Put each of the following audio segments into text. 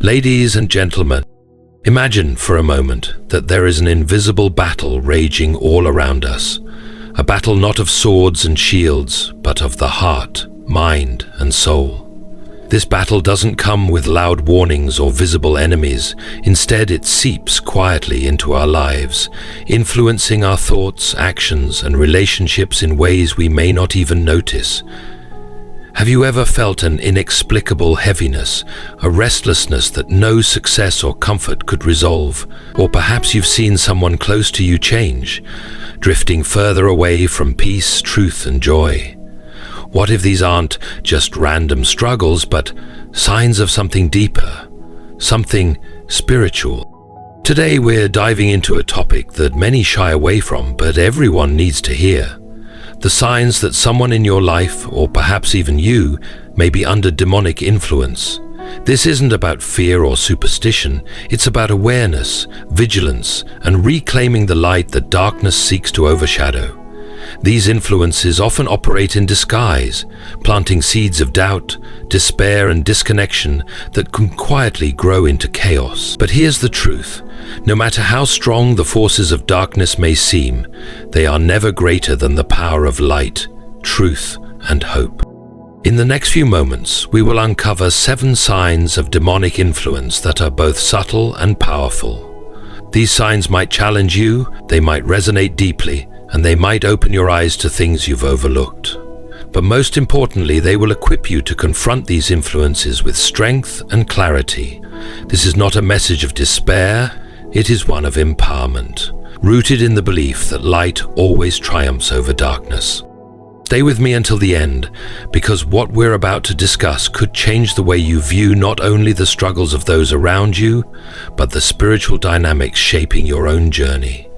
Ladies and gentlemen, imagine for a moment that there is an invisible battle raging all around us. A battle not of swords and shields, but of the heart, mind, and soul. This battle doesn't come with loud warnings or visible enemies. Instead, it seeps quietly into our lives, influencing our thoughts, actions, and relationships in ways we may not even notice. Have you ever felt an inexplicable heaviness, a restlessness that no success or comfort could resolve? Or perhaps you've seen someone close to you change, drifting further away from peace, truth, and joy. What if these aren't just random struggles, but signs of something deeper, something spiritual? Today we're diving into a topic that many shy away from, but everyone needs to hear. The signs that someone in your life, or perhaps even you, may be under demonic influence. This isn't about fear or superstition, it's about awareness, vigilance, and reclaiming the light that darkness seeks to overshadow. These influences often operate in disguise, planting seeds of doubt, despair, and disconnection that can quietly grow into chaos. But here's the truth. No matter how strong the forces of darkness may seem, they are never greater than the power of light, truth, and hope. In the next few moments, we will uncover 7 signs of demonic influence that are both subtle and powerful. These signs might challenge you, they might resonate deeply, and they might open your eyes to things you've overlooked. But most importantly, they will equip you to confront these influences with strength and clarity. This is not a message of despair, it is one of empowerment, rooted in the belief that light always triumphs over darkness. Stay with me until the end, because what we're about to discuss could change the way you view not only the struggles of those around you, but the spiritual dynamics shaping your own journey.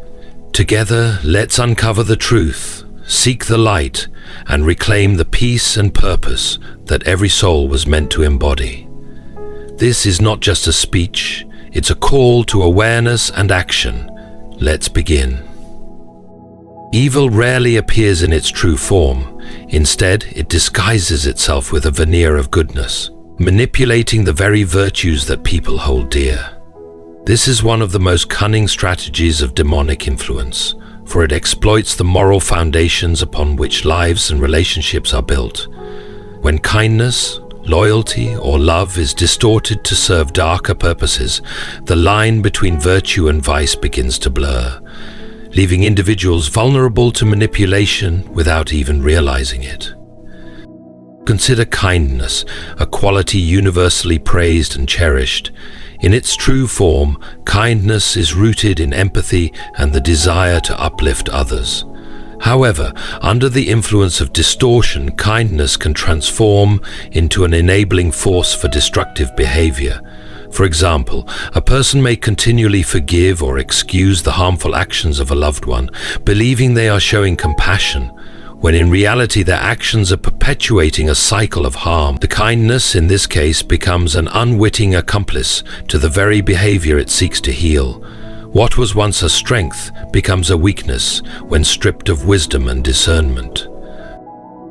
Together, let's uncover the truth, seek the light, and reclaim the peace and purpose that every soul was meant to embody. This is not just a speech, it's a call to awareness and action. Let's begin. Evil rarely appears in its true form. Instead, it disguises itself with a veneer of goodness, manipulating the very virtues that people hold dear. This is one of the most cunning strategies of demonic influence, for it exploits the moral foundations upon which lives and relationships are built. When kindness, loyalty, or love is distorted to serve darker purposes, the line between virtue and vice begins to blur, leaving individuals vulnerable to manipulation without even realizing it. Consider kindness, a quality universally praised and cherished. In its true form, kindness is rooted in empathy and the desire to uplift others. However, under the influence of distortion, kindness can transform into an enabling force for destructive behavior. For example, a person may continually forgive or excuse the harmful actions of a loved one, believing they are showing compassion, when in reality their actions are perpetuating a cycle of harm. The kindness in this case becomes an unwitting accomplice to the very behavior it seeks to heal. What was once a strength becomes a weakness when stripped of wisdom and discernment.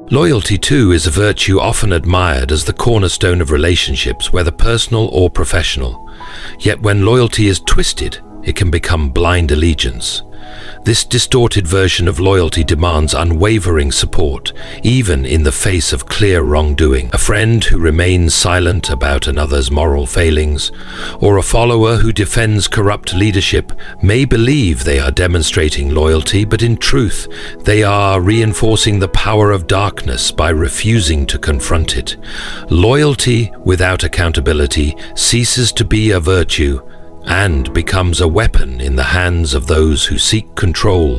Loyalty, too, is a virtue often admired as the cornerstone of relationships, whether personal or professional. Yet when loyalty is twisted, it can become blind allegiance. This distorted version of loyalty demands unwavering support, even in the face of clear wrongdoing. A friend who remains silent about another's moral failings, or a follower who defends corrupt leadership, may believe they are demonstrating loyalty, but in truth, they are reinforcing the power of darkness by refusing to confront it. Loyalty without accountability ceases to be a virtue and becomes a weapon in the hands of those who seek control.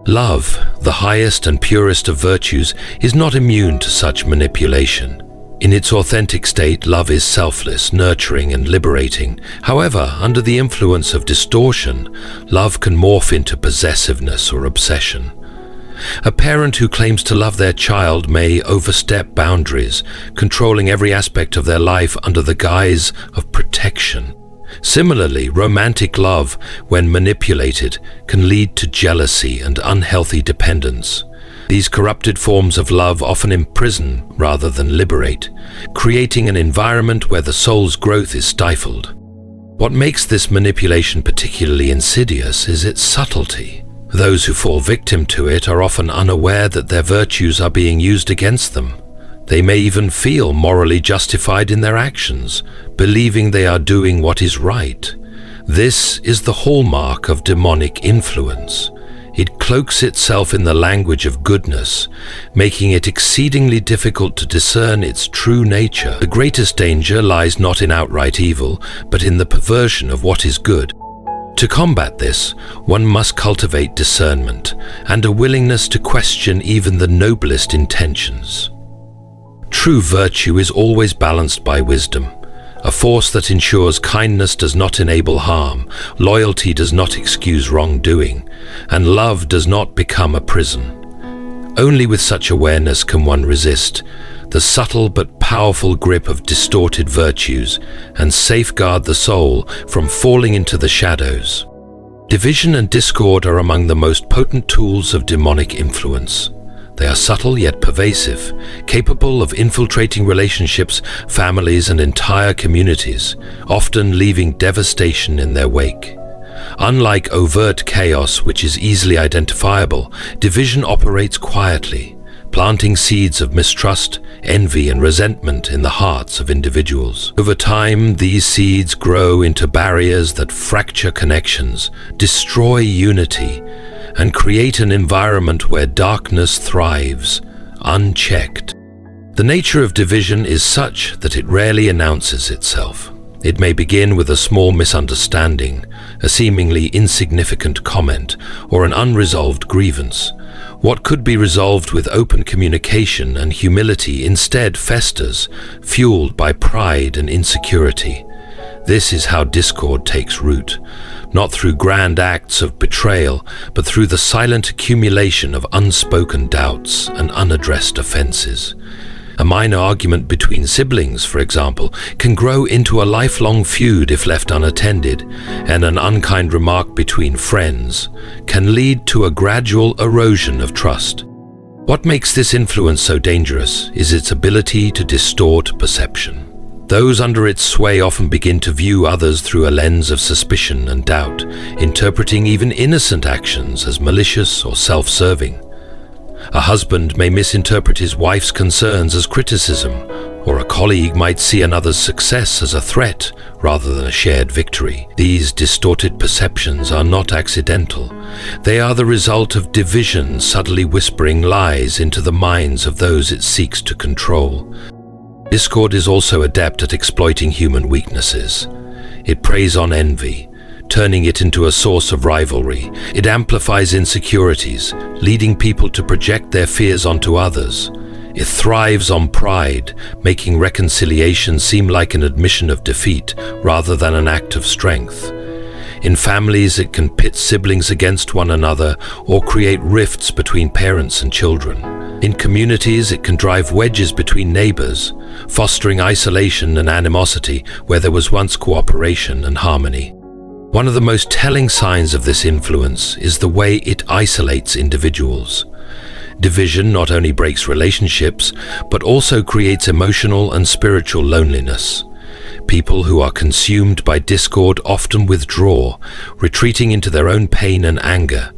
Love, the highest and purest of virtues, is not immune to such manipulation. In its authentic state, love is selfless, nurturing, and liberating. However, under the influence of distortion, love can morph into possessiveness or obsession. A parent who claims to love their child may overstep boundaries, controlling every aspect of their life under the guise of protection. Similarly, romantic love, when manipulated, can lead to jealousy and unhealthy dependence. These corrupted forms of love often imprison rather than liberate, creating an environment where the soul's growth is stifled. What makes this manipulation particularly insidious is its subtlety. Those who fall victim to it are often unaware that their virtues are being used against them. They may even feel morally justified in their actions, believing they are doing what is right. This is the hallmark of demonic influence. It cloaks itself in the language of goodness, making it exceedingly difficult to discern its true nature. The greatest danger lies not in outright evil, but in the perversion of what is good. To combat this, one must cultivate discernment and a willingness to question even the noblest intentions. True virtue is always balanced by wisdom, a force that ensures kindness does not enable harm, loyalty does not excuse wrongdoing, and love does not become a prison. Only with such awareness can one resist the subtle but powerful grip of distorted virtues and safeguard the soul from falling into the shadows. Division and discord are among the most potent tools of demonic influence. They are subtle yet pervasive, capable of infiltrating relationships, families, and entire communities, often leaving devastation in their wake. Unlike overt chaos, which is easily identifiable, division operates quietly, planting seeds of mistrust, envy, and resentment in the hearts of individuals. Over time, these seeds grow into barriers that fracture connections, destroy unity, and create an environment where darkness thrives, unchecked. The nature of division is such that it rarely announces itself. It may begin with a small misunderstanding, a seemingly insignificant comment, or an unresolved grievance. What could be resolved with open communication and humility instead festers, fueled by pride and insecurity. This is how discord takes root, not through grand acts of betrayal, but through the silent accumulation of unspoken doubts and unaddressed offenses. A minor argument between siblings, for example, can grow into a lifelong feud if left unattended, and an unkind remark between friends can lead to a gradual erosion of trust. What makes this influence so dangerous is its ability to distort perception. Those under its sway often begin to view others through a lens of suspicion and doubt, interpreting even innocent actions as malicious or self-serving. A husband may misinterpret his wife's concerns as criticism, or a colleague might see another's success as a threat rather than a shared victory. These distorted perceptions are not accidental. They are the result of division subtly whispering lies into the minds of those it seeks to control. Discord is also adept at exploiting human weaknesses. It preys on envy, turning it into a source of rivalry. It amplifies insecurities, leading people to project their fears onto others. It thrives on pride, making reconciliation seem like an admission of defeat rather than an act of strength. In families, it can pit siblings against one another or create rifts between parents and children. In communities, it can drive wedges between neighbors, fostering isolation and animosity where there was once cooperation and harmony. One of the most telling signs of this influence is the way it isolates individuals. Division not only breaks relationships, but also creates emotional and spiritual loneliness. People who are consumed by discord often withdraw, retreating into their own pain and anger.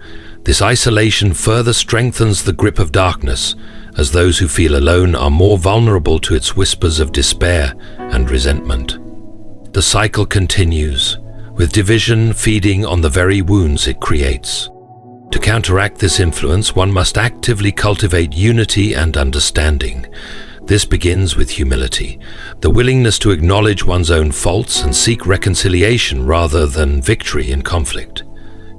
This isolation further strengthens the grip of darkness, as those who feel alone are more vulnerable to its whispers of despair and resentment. The cycle continues, with division feeding on the very wounds it creates. To counteract this influence, one must actively cultivate unity and understanding. This begins with humility, the willingness to acknowledge one's own faults and seek reconciliation rather than victory in conflict.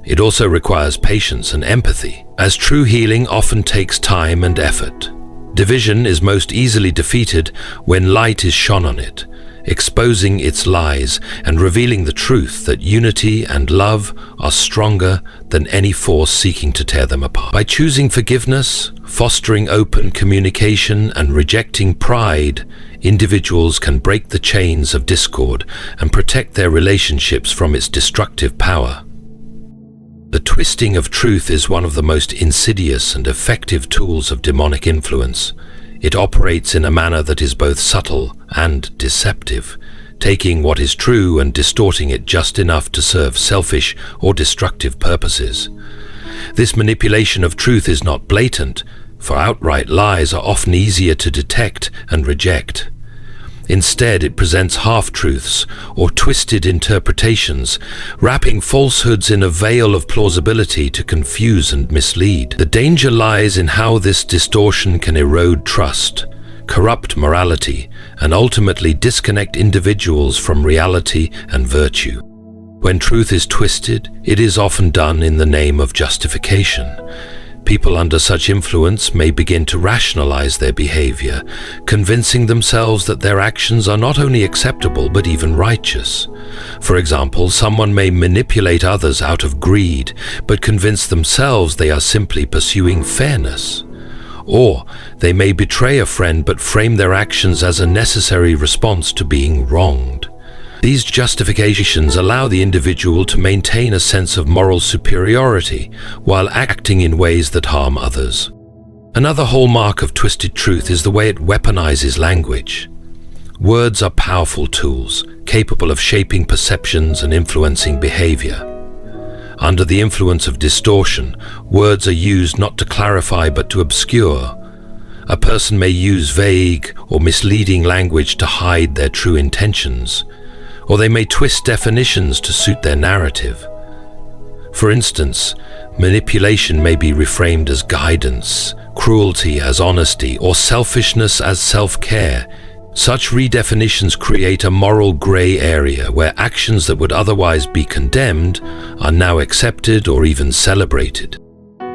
It also requires patience and empathy, as true healing often takes time and effort. Division is most easily defeated when light is shone on it, exposing its lies and revealing the truth that unity and love are stronger than any force seeking to tear them apart. By choosing forgiveness, fostering open communication, and rejecting pride, individuals can break the chains of discord and protect their relationships from its destructive power. The twisting of truth is one of the most insidious and effective tools of demonic influence. It operates in a manner that is both subtle and deceptive, taking what is true and distorting it just enough to serve selfish or destructive purposes. This manipulation of truth is not blatant, for outright lies are often easier to detect and reject. Instead, it presents half-truths or twisted interpretations, wrapping falsehoods in a veil of plausibility to confuse and mislead. The danger lies in how this distortion can erode trust, corrupt morality, and ultimately disconnect individuals from reality and virtue. When truth is twisted, it is often done in the name of justification. People under such influence may begin to rationalize their behavior, convincing themselves that their actions are not only acceptable but even righteous. For example, someone may manipulate others out of greed, but convince themselves they are simply pursuing fairness. Or they may betray a friend but frame their actions as a necessary response to being wronged. These justifications allow the individual to maintain a sense of moral superiority while acting in ways that harm others. Another hallmark of twisted truth is the way it weaponizes language. Words are powerful tools, capable of shaping perceptions and influencing behavior. Under the influence of distortion, words are used not to clarify but to obscure. A person may use vague or misleading language to hide their true intentions, or they may twist definitions to suit their narrative. For instance, manipulation may be reframed as guidance, cruelty as honesty, or selfishness as self-care. Such redefinitions create a moral gray area where actions that would otherwise be condemned are now accepted or even celebrated.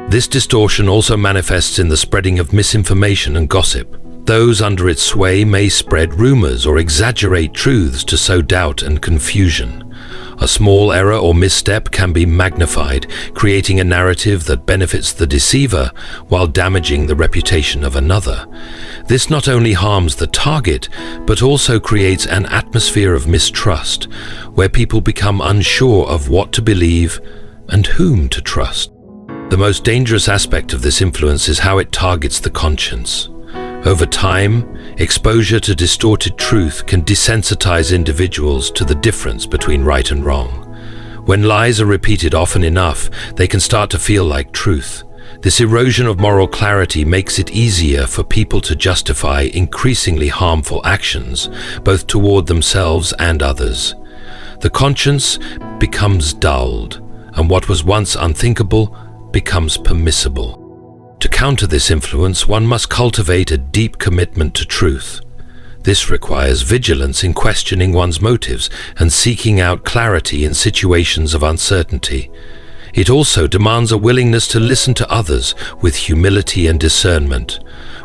This distortion also manifests in the spreading of misinformation and gossip. Those under its sway may spread rumors or exaggerate truths to sow doubt and confusion. A small error or misstep can be magnified, creating a narrative that benefits the deceiver while damaging the reputation of another. This not only harms the target, but also creates an atmosphere of mistrust, where people become unsure of what to believe and whom to trust. The most dangerous aspect of this influence is how it targets the conscience. Over time, exposure to distorted truth can desensitize individuals to the difference between right and wrong. When lies are repeated often enough, they can start to feel like truth. This erosion of moral clarity makes it easier for people to justify increasingly harmful actions, both toward themselves and others. The conscience becomes dulled, and what was once unthinkable becomes permissible. To counter this influence, one must cultivate a deep commitment to truth. This requires vigilance in questioning one's motives and seeking out clarity in situations of uncertainty. It also demands a willingness to listen to others with humility and discernment,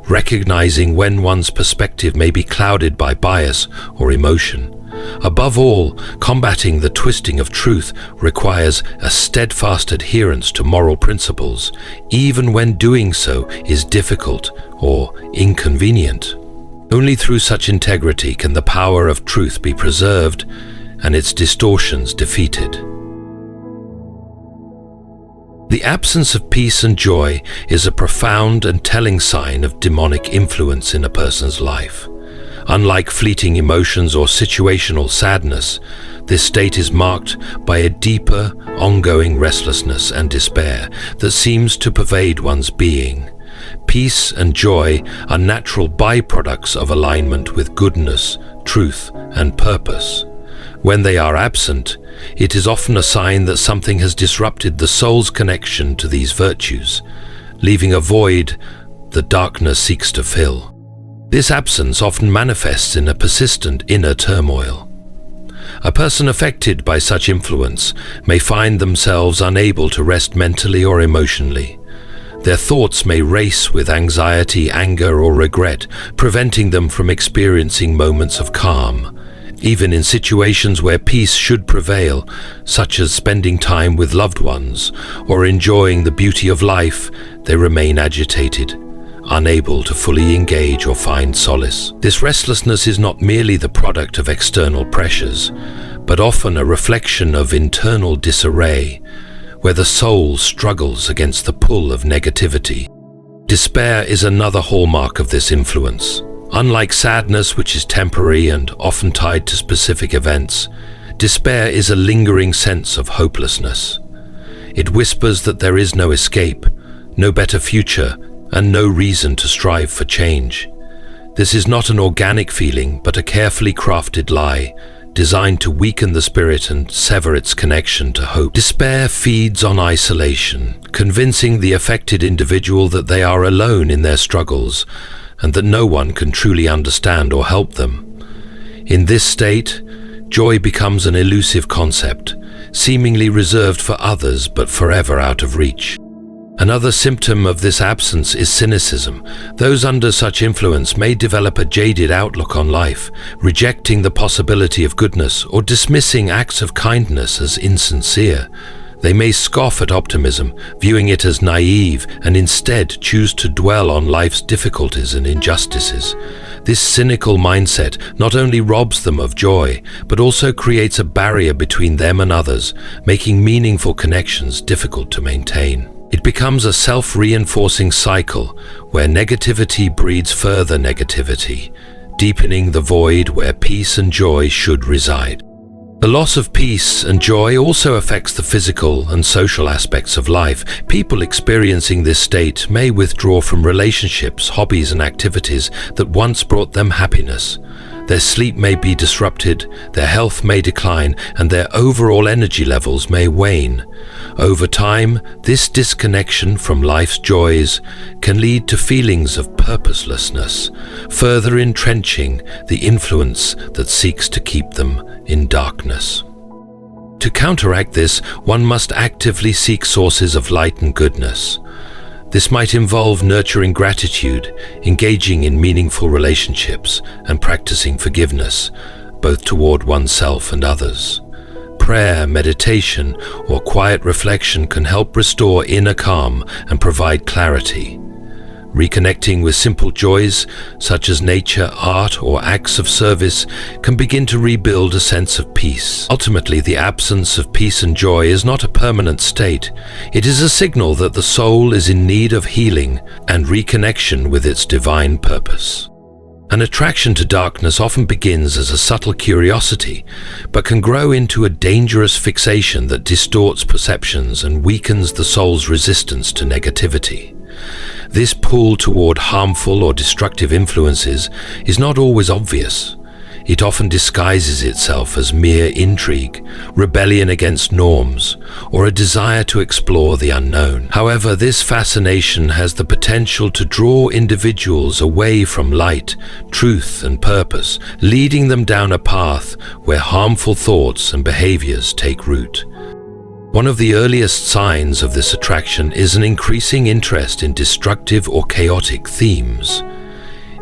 recognizing when one's perspective may be clouded by bias or emotion. Above all, combating the twisting of truth requires a steadfast adherence to moral principles, even when doing so is difficult or inconvenient. Only through such integrity can the power of truth be preserved and its distortions defeated. The absence of peace and joy is a profound and telling sign of demonic influence in a person's life. Unlike fleeting emotions or situational sadness, this state is marked by a deeper, ongoing restlessness and despair that seems to pervade one's being. Peace and joy are natural byproducts of alignment with goodness, truth, and purpose. When they are absent, it is often a sign that something has disrupted the soul's connection to these virtues, leaving a void that darkness seeks to fill. This absence often manifests in a persistent inner turmoil. A person affected by such influence may find themselves unable to rest mentally or emotionally. Their thoughts may race with anxiety, anger, or regret, preventing them from experiencing moments of calm. Even in situations where peace should prevail, such as spending time with loved ones or enjoying the beauty of life, they remain agitated, unable to fully engage or find solace. This restlessness is not merely the product of external pressures, but often a reflection of internal disarray. where the soul struggles against the pull of negativity. Despair is another hallmark of this influence. Unlike sadness, which is temporary and often tied to specific events, despair is a lingering sense of hopelessness. It whispers that there is no escape, no better future, and no reason to strive for change. This is not an organic feeling, but a carefully crafted lie, designed to weaken the spirit and sever its connection to hope. Despair feeds on isolation, convincing the affected individual that they are alone in their struggles, and that no one can truly understand or help them. In this state, joy becomes an elusive concept, seemingly reserved for others but forever out of reach. Another symptom of this absence is cynicism. Those under such influence may develop a jaded outlook on life, rejecting the possibility of goodness or dismissing acts of kindness as insincere. They may scoff at optimism, viewing it as naive, and instead choose to dwell on life's difficulties and injustices. This cynical mindset not only robs them of joy, but also creates a barrier between them and others, making meaningful connections difficult to maintain. It becomes a self-reinforcing cycle where negativity breeds further negativity, deepening the void where peace and joy should reside. The loss of peace and joy also affects the physical and social aspects of life. People experiencing this state may withdraw from relationships, hobbies, and activities that once brought them happiness. Their sleep may be disrupted, their health may decline, and their overall energy levels may wane. Over time, this disconnection from life's joys can lead to feelings of purposelessness, further entrenching the influence that seeks to keep them in darkness. To counteract this, one must actively seek sources of light and goodness. This might involve nurturing gratitude, engaging in meaningful relationships, and practicing forgiveness, both toward oneself and others. Prayer, meditation, or quiet reflection can help restore inner calm and provide clarity. Reconnecting with simple joys, such as nature, art, or acts of service, can begin to rebuild a sense of peace. Ultimately, the absence of peace and joy is not a permanent state. It is a signal that the soul is in need of healing and reconnection with its divine purpose. An attraction to darkness often begins as a subtle curiosity, but can grow into a dangerous fixation that distorts perceptions and weakens the soul's resistance to negativity. This pull toward harmful or destructive influences is not always obvious. It often disguises itself as mere intrigue, rebellion against norms, or a desire to explore the unknown. However, this fascination has the potential to draw individuals away from light, truth, and purpose, leading them down a path where harmful thoughts and behaviors take root. One of the earliest signs of this attraction is an increasing interest in destructive or chaotic themes.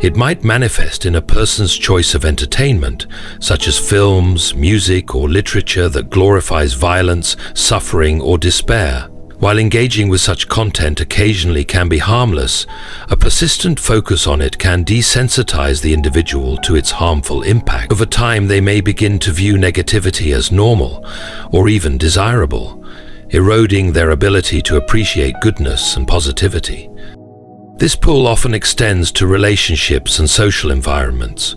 It might manifest in a person's choice of entertainment, such as films, music, or literature that glorifies violence, suffering, or despair. While engaging with such content occasionally can be harmless, a persistent focus on it can desensitize the individual to its harmful impact. Over time, they may begin to view negativity as normal or even desirable, eroding their ability to appreciate goodness and positivity. This pull often extends to relationships and social environments.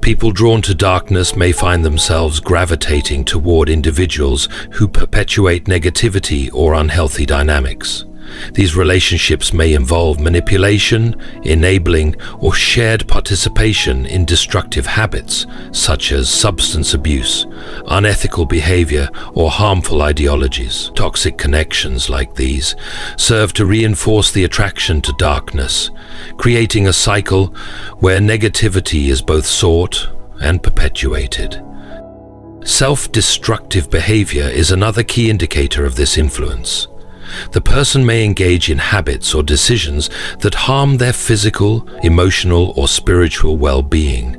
People drawn to darkness may find themselves gravitating toward individuals who perpetuate negativity or unhealthy dynamics. These relationships may involve manipulation, enabling, or shared participation in destructive habits, such as substance abuse, unethical behavior, or harmful ideologies. Toxic connections like these serve to reinforce the attraction to darkness, creating a cycle where negativity is both sought and perpetuated. Self-destructive behavior is another key indicator of this influence. The person may engage in habits or decisions that harm their physical, emotional, or spiritual well-being.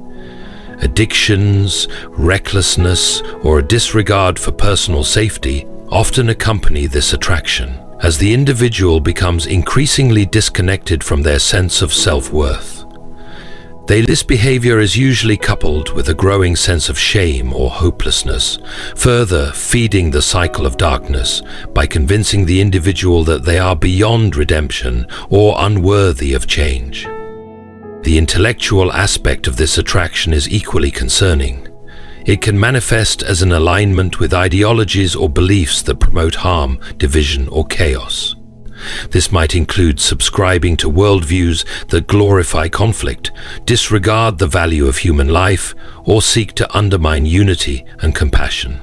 Addictions, recklessness, or a disregard for personal safety often accompany this attraction, as the individual becomes increasingly disconnected from their sense of self-worth. This behavior is usually coupled with a growing sense of shame or hopelessness, further feeding the cycle of darkness by convincing the individual that they are beyond redemption or unworthy of change. The intellectual aspect of this attraction is equally concerning. It can manifest as an alignment with ideologies or beliefs that promote harm, division, or chaos. This might include subscribing to worldviews that glorify conflict, disregard the value of human life, or seek to undermine unity and compassion.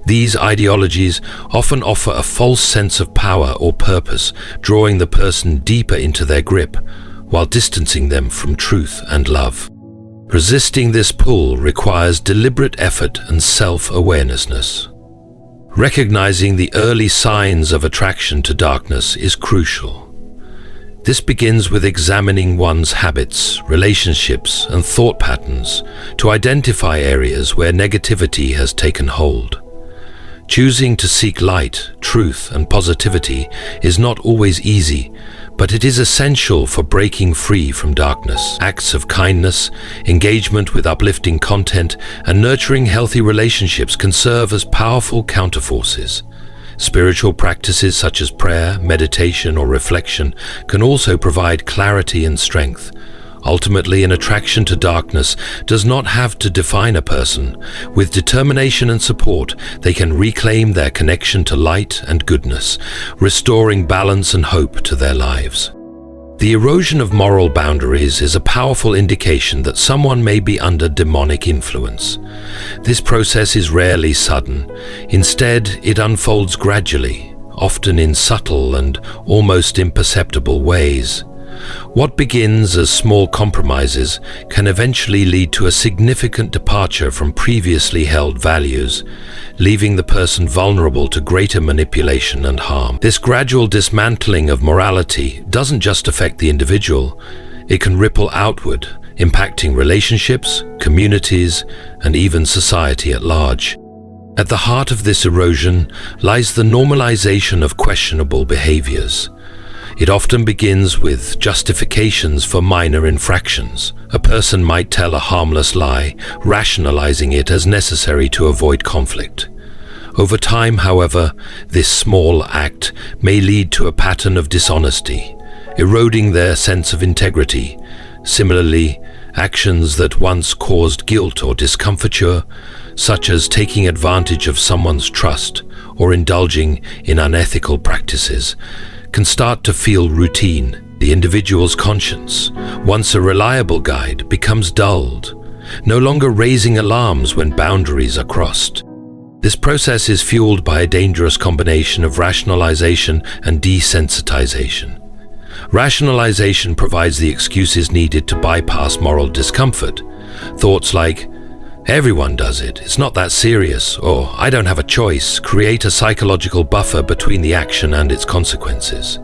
These ideologies often offer a false sense of power or purpose, drawing the person deeper into their grip, while distancing them from truth and love. Resisting this pull requires deliberate effort and self-awareness. Recognizing the early signs of attraction to darkness is crucial. This begins with examining one's habits, relationships, and thought patterns to identify areas where negativity has taken hold. Choosing to seek light, truth, and positivity is not always easy, but it is essential for breaking free from darkness. Acts of kindness, engagement with uplifting content, and nurturing healthy relationships can serve as powerful counterforces. Spiritual practices such as prayer, meditation, or reflection can also provide clarity and strength. Ultimately, an attraction to darkness does not have to define a person. With determination and support, they can reclaim their connection to light and goodness, restoring balance and hope to their lives. The erosion of moral boundaries is a powerful indication that someone may be under demonic influence. This process is rarely sudden. Instead, it unfolds gradually, often in subtle and almost imperceptible ways. What begins as small compromises can eventually lead to a significant departure from previously held values, leaving the person vulnerable to greater manipulation and harm. This gradual dismantling of morality doesn't just affect the individual, it can ripple outward, impacting relationships, communities, and even society at large. At the heart of this erosion lies the normalization of questionable behaviors. It often begins with justifications for minor infractions. A person might tell a harmless lie, rationalizing it as necessary to avoid conflict. Over time, however, this small act may lead to a pattern of dishonesty, eroding their sense of integrity. Similarly, actions that once caused guilt or discomfiture, such as taking advantage of someone's trust or indulging in unethical practices, can start to feel routine. The individual's conscience, once a reliable guide, becomes dulled, no longer raising alarms when boundaries are crossed. This process is fueled by a dangerous combination of rationalization and desensitization. Rationalization provides the excuses needed to bypass moral discomfort. Thoughts like, "Everyone does it, it's not that serious," or "I don't have a choice," create a psychological buffer between the action and its consequences.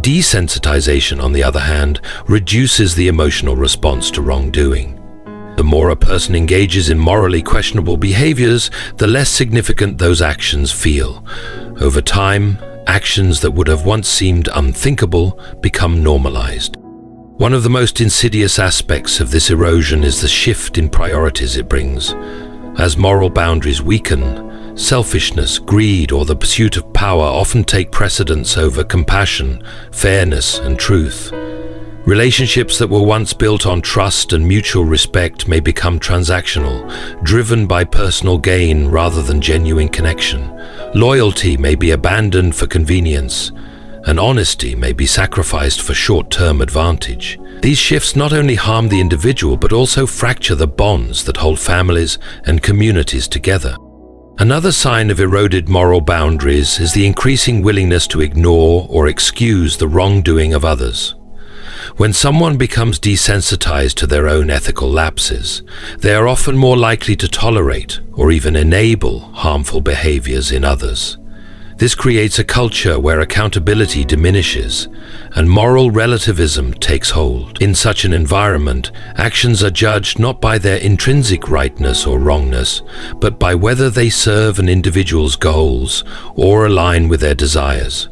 Desensitization, on the other hand, reduces the emotional response to wrongdoing. The more a person engages in morally questionable behaviors, the less significant those actions feel. Over time, actions that would have once seemed unthinkable become normalized. One of the most insidious aspects of this erosion is the shift in priorities it brings. As moral boundaries weaken, selfishness, greed, or the pursuit of power often take precedence over compassion, fairness, and truth. Relationships that were once built on trust and mutual respect may become transactional, driven by personal gain rather than genuine connection. Loyalty may be abandoned for convenience, and honesty may be sacrificed for short-term advantage. These shifts not only harm the individual but also fracture the bonds that hold families and communities together. Another sign of eroded moral boundaries is the increasing willingness to ignore or excuse the wrongdoing of others. When someone becomes desensitized to their own ethical lapses, they are often more likely to tolerate or even enable harmful behaviors in others. This creates a culture where accountability diminishes and moral relativism takes hold. In such an environment, actions are judged not by their intrinsic rightness or wrongness, but by whether they serve an individual's goals or align with their desires.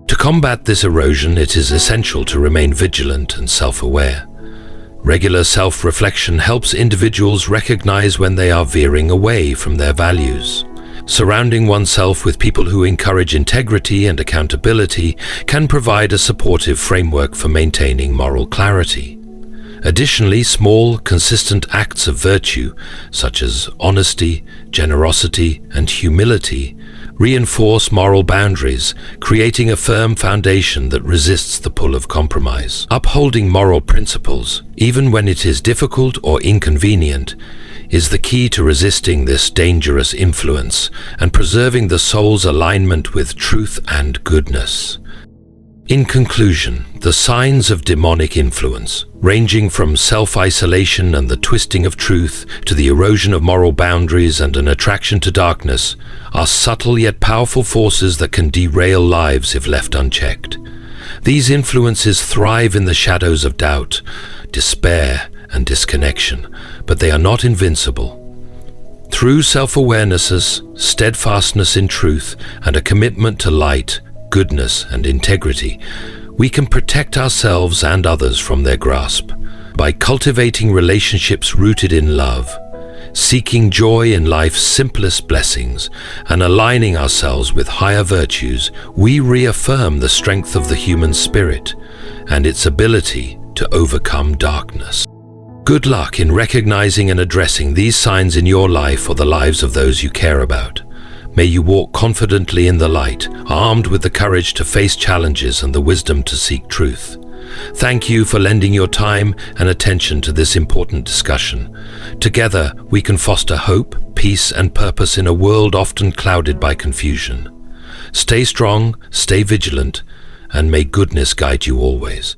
To combat this erosion, it is essential to remain vigilant and self-aware. Regular self-reflection helps individuals recognize when they are veering away from their values. Surrounding oneself with people who encourage integrity and accountability can provide a supportive framework for maintaining moral clarity. Additionally, small, consistent acts of virtue, such as honesty, generosity, and humility, reinforce moral boundaries, creating a firm foundation that resists the pull of compromise. Upholding moral principles, even when it is difficult or inconvenient, is the key to resisting this dangerous influence and preserving the soul's alignment with truth and goodness. In conclusion, the signs of demonic influence, ranging from self-isolation and the twisting of truth to the erosion of moral boundaries and an attraction to darkness, are subtle yet powerful forces that can derail lives if left unchecked. These influences thrive in the shadows of doubt, despair, and disconnection, but they are not invincible. Through self-awareness, steadfastness in truth, and a commitment to light, goodness, and integrity, we can protect ourselves and others from their grasp. By cultivating relationships rooted in love, seeking joy in life's simplest blessings, and aligning ourselves with higher virtues, we reaffirm the strength of the human spirit and its ability to overcome darkness. Good luck in recognizing and addressing these signs in your life or the lives of those you care about. May you walk confidently in the light, armed with the courage to face challenges and the wisdom to seek truth. Thank you for lending your time and attention to this important discussion. Together, we can foster hope, peace, and purpose in a world often clouded by confusion. Stay strong, stay vigilant, and may goodness guide you always.